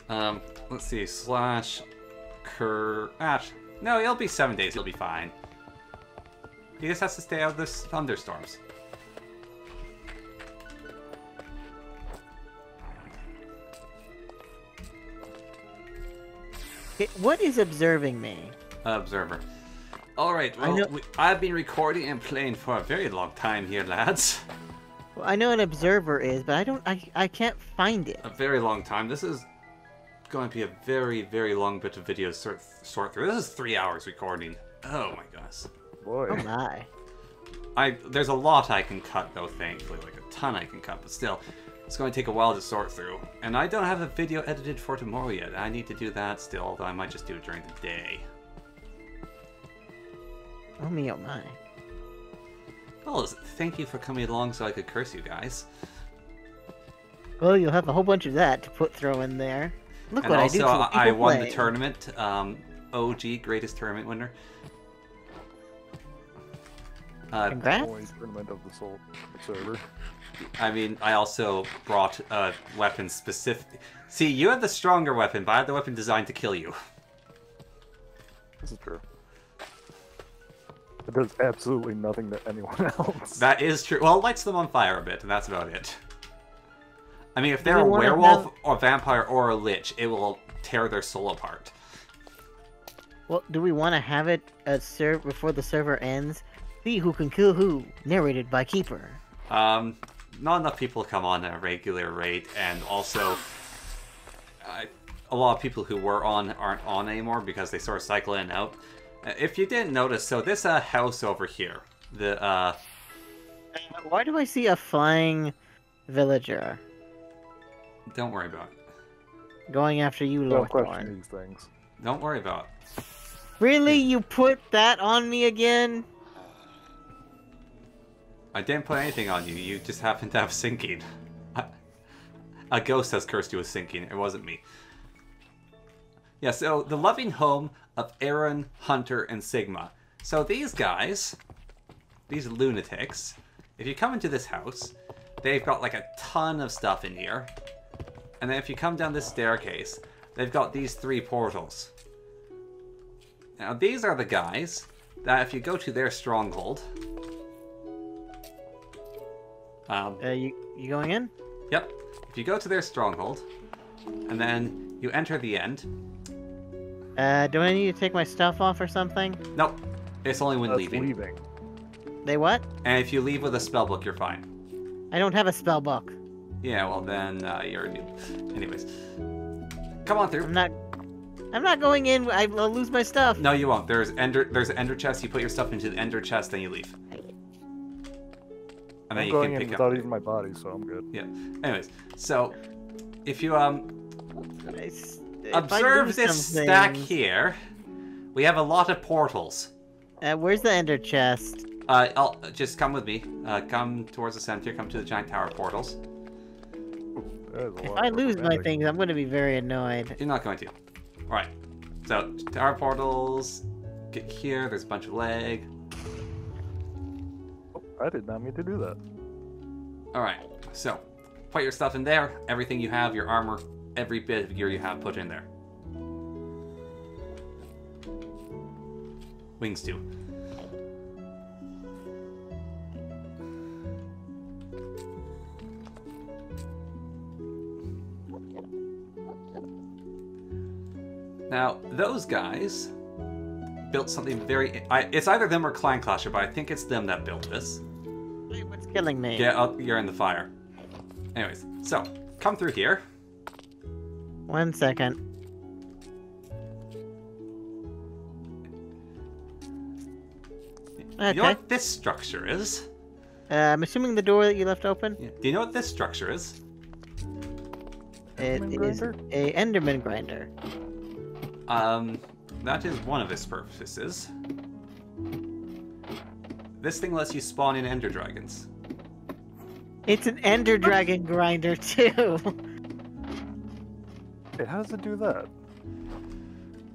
Let's see, slash cur... no, it'll be 7 days, he'll be fine. He just has to stay out of this thunderstorms. What is observing me? Observer. Alright, well, I've been recording and playing for a very long time here, lads. Well, I know an observer is, but I can't find it. A very long time. This is going to be a very, very long bit of video to sort through. This is 3 hours recording. Oh my gosh. Boy. Oh my. There's a lot I can cut though, thankfully. Like a ton I can cut, but still. It's going to take a while to sort through. And I don't have a video edited for tomorrow yet. I need to do that still, although I might just do it during the day. Oh me, oh my. Well, thank you for coming along so I could curse you guys. Well, you'll have a whole bunch of that to throw in there. Look And what also, I do to the people I won the playing. tournament. OG, greatest tournament winner. Congrats. Only tournament of the soul server. I mean, I also brought weapons specific. See, you have the stronger weapon, but I have the weapon designed to kill you. This is true. It does absolutely nothing to anyone else. That is true. Well, it lights them on fire a bit, and that's about it. I mean, if they're Do a we wanna werewolf, have- or vampire, or a lich, it will tear their soul apart. Well, do we want to have it before the server ends? See who can kill who. Narrated by Keeper. Not enough people come on at a regular rate, and also a lot of people who were on aren't on anymore because they sort of cycle in and out. If you didn't notice, so this house over here, Why do I see a flying villager don't worry about it. going after you, Don't question Lorthorn? these things. Don't worry about it. Really? You put that on me again? I didn't put anything on you. You just happen to have sinking. A ghost has cursed you with sinking. It wasn't me. Yeah, so the loving home of Aaron, Hunter, and Sigma. So these guys, these lunatics, if you come into this house, they've got like a ton of stuff in here. And then if you come down this staircase, they've got these 3 portals. Now these are the guys that if you go to their stronghold... You going in? Yep. If you go to their stronghold, and then you enter the end... Do I need to take my stuff off or something? Nope. It's only when That's leaving. They what? And if you leave with a spellbook, you're fine. I don't have a spell book. Yeah, well then, you're a noob. Anyways. Come on through. I'm not going in. I'll lose my stuff. No, you won't. There's an ender chest. You put your stuff into the ender chest, then you leave. And then I'm you going can in pick without up. even my body, so I'm good. Yeah. Anyways, so if you If I observe lose this some stack things- here, we have a lot of portals. Where's the ender chest? I'll just come with me. Come towards the center. Come to the giant tower portals. If I lose my things, I'm going to be very annoyed. You're not going to. All right. So tower portals. Get here. There's a bunch of leg. I did not mean to do that. All right. So put your stuff in there. Everything you have, your armor, every bit of gear you have, put in there. Wings too. Now, those guys built something very... it's either them or Clan Clasher, but I think it's them that built this. Wait, what's killing me? Yeah, oh, you're in the fire. Anyways, so, come through here. 1 second. Okay. You know what this structure is? I'm assuming the door that you left open? Yeah. Do you know what this structure is? It Enderman is grinder? a Enderman grinder. That is one of its purposes. This thing lets you spawn in ender dragons. It's an Ender Dragon grinder, too. Hey, how does it do that?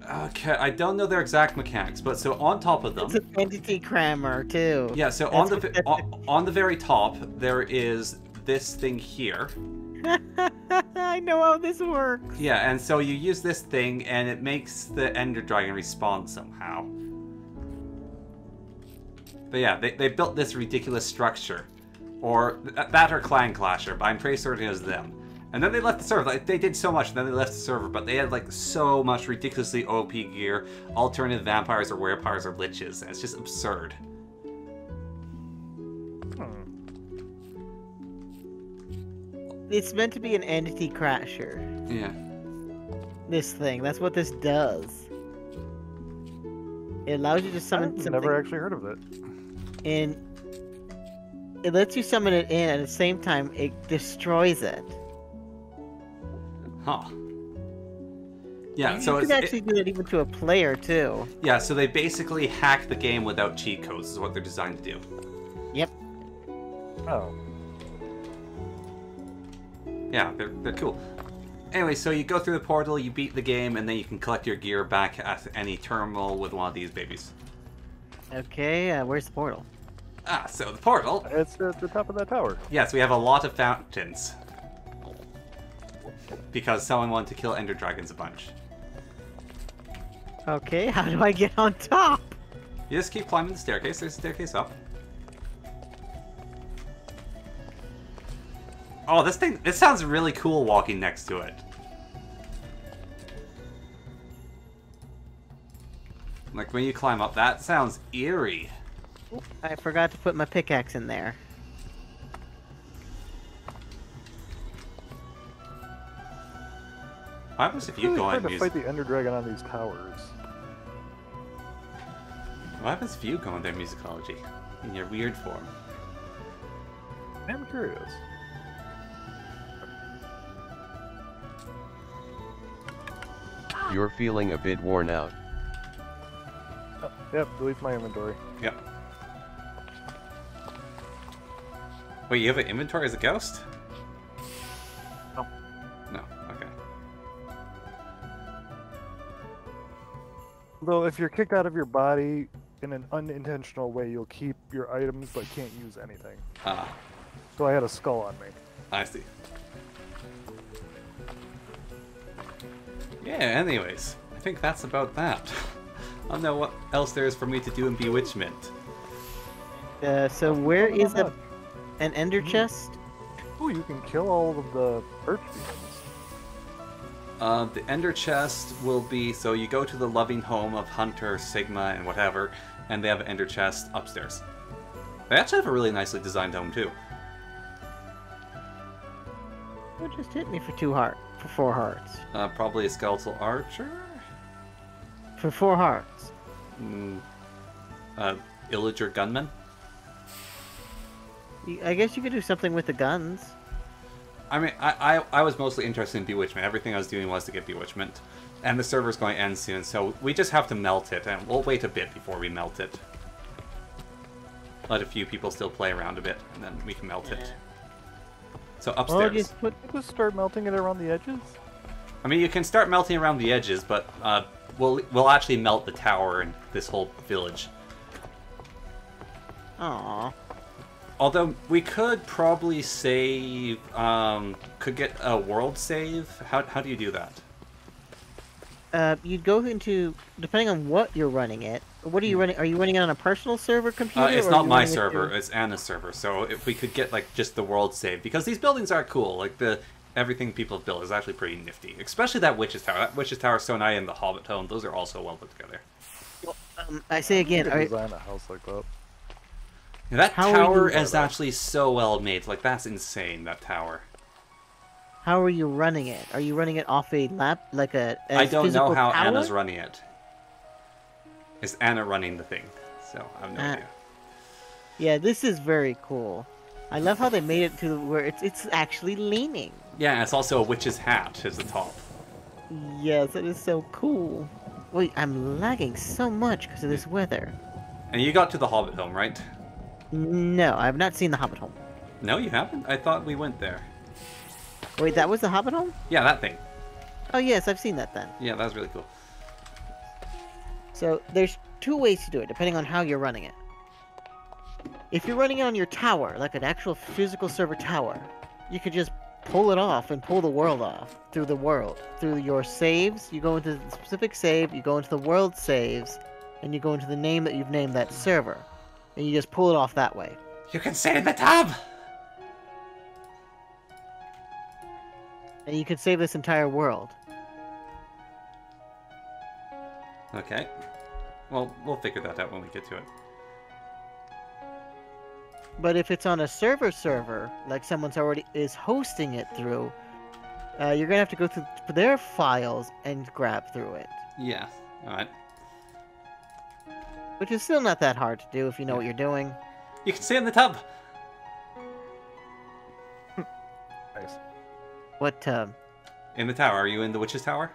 Okay, I don't know their exact mechanics, but so on top of them... It's an entity crammer, too. Yeah, so on the very top, there is this thing here. I know know how this works. Yeah, and so you use this thing, and it makes the Ender Dragon respawn somehow. But yeah, they built this ridiculous structure. Or that or Clan Clasher, but I'm pretty certain it was them. And then they left the server. Like, they did so much, and then they left the server, but they had like so much ridiculously OP gear, alternative vampires or werepires or liches, and it's just absurd. It's meant to be an entity crasher. Yeah. This thing. That's what this does. It allows you to summon I've something. never actually heard of it. And it lets you summon it in, at the same time, it destroys it. Huh. Yeah, You so can actually do it even to a player, too. yeah, so they basically hack the game without cheat codes, is what they're designed to do. Yep. Oh. Yeah, they're cool. Anyway, so you go through the portal, you beat the game, and then you can collect your gear back at any terminal with one of these babies. Okay, where's the portal? Ah, so the portal... It's at the top of that tower. Yes, we have a lot of fountains. Because someone wanted to kill Ender Dragons a bunch. Okay, how do I get on top? You just keep climbing the staircase, there's a staircase up. Oh, this sounds really cool walking next to it. Like when you climb up, that sounds eerie. I forgot to put my pickaxe in there. What happens if It's you really go hard on to fight the Ender Dragon on these towers. What happens if you go into musicology in your weird form? I'm curious. You're feeling a bit worn out. Yep, delete my inventory. Yep. Wait, you have an inventory as a ghost? No. No, okay. Though, if you're kicked out of your body in an unintentional way, you'll keep your items but can't use anything. Ah, So I had a skull on me. I see. Yeah, anyways, I think that's about that. I don't know what else there is for me to do in Bewitchment. So where is an ender chest? Ooh, you can kill all of the perch demons. The Ender Chest will be, so you go to the loving home of Hunter, Sigma, and whatever, and they have an Ender Chest upstairs. They actually have a really nicely designed home, too. What just hit me for 4 hearts? Probably a Skeletal Archer? For 4 hearts. Illager Gunman? I guess you could do something with the guns. I mean, I was mostly interested in Bewitchment. Everything I was doing was to get Bewitchment. And the server's going to end soon, so we just have to melt it, and we'll wait a bit before we melt it. Let a few people still play around a bit, and then we can melt it. So Well, upstairs. Just start melting it around the edges? I mean, you can start melting around the edges, but we'll actually melt the tower and this whole village. Aww. Although we could probably save, could get a world save. How do you do that? You'd go into, depending on what you're running it. What are you running? Are you running it on a personal server computer? It's or are not you my running it server. through- It's Anna's server. So if we could get like just the world save, because these buildings are cool. Like everything people have built is actually pretty nifty. Especially that witch's tower. That witch's tower is so nice, and the Hobbit home. Those are also well put together. I say again, You could design a house like that. Yeah, that How are tower you- is actually so well made. Like that's insane. That tower. how are you running it? Are you running it off a lap, like a I don't know physical how tower? Anna's running it. Is Anna running the thing? So I have no idea. Yeah, this is very cool. I love how they made it to where it's actually leaning. Yeah, and it's also a witch's hat as the top. Yes, it is so cool. Wait, I'm lagging so much because of this weather. And you got to the Hobbit home, right? No, I have not seen the Hobbit home. No, you haven't? I thought we went there. Wait, that was the Hobbit home? Yeah, that thing. Oh yes, I've seen that then. Yeah, that was really cool. So there's 2 ways to do it, depending on how you're running it. If you're running it on your tower, like an actual physical server tower, you could just pull it off and pull the world off through the world. Through your saves, you go into the specific save, you go into the world saves, and you go into the name that you've named that server. And you just pull it off that way. You can sit in the tub! And you can save this entire world. Okay. Well, we'll figure that out when we get to it. But if it's on a server, like someone's already is hosting it through, you're gonna have to go through their files and grab through it. Yeah. Alright. Which is still not that hard to do if you know what you're doing. You can sit in the tub! Nice. What, In the tower. Are you in the witch's tower?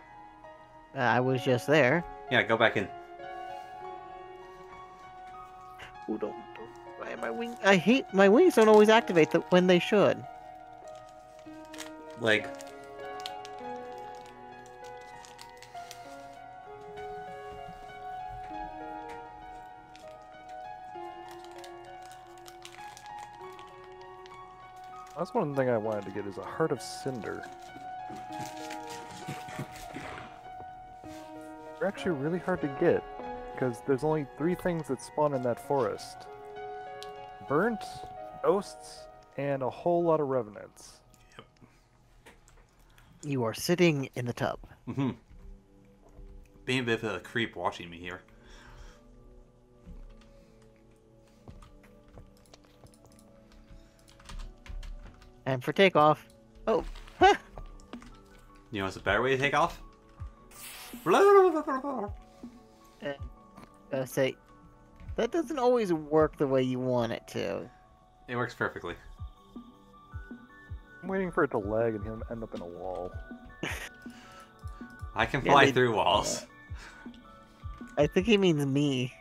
I was just there. Yeah, go back in. Who don't? Why am my wing? I hate my wings don't always activate when they should. Leg. That's one thing I wanted to get is a Heart of Cinder. They're actually really hard to get, because there's only 3 things that spawn in that forest. Burnt, ghosts, and a whole lot of revenants. You are sitting in the tub. Mm-hmm. Being a bit of a creep watching me here. And for takeoff. Oh. You know what's a better way to take off? Say, that doesn't always work the way you want it to. It works perfectly. I'm waiting for it to lag and him end up in a wall. I can fly through walls. I think he means me.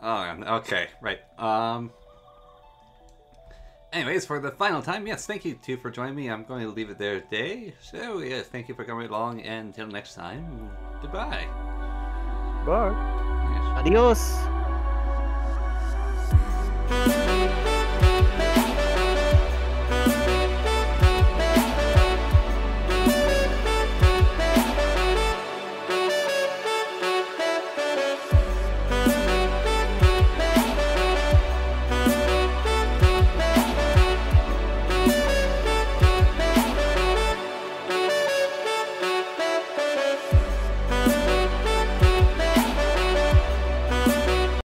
Oh, okay, right. Anyways, for the final time, yes, thank you two for joining me. I'm going to leave it there today. So, yes, thank you for coming along, and until next time, goodbye. Bye. Yes. Adios.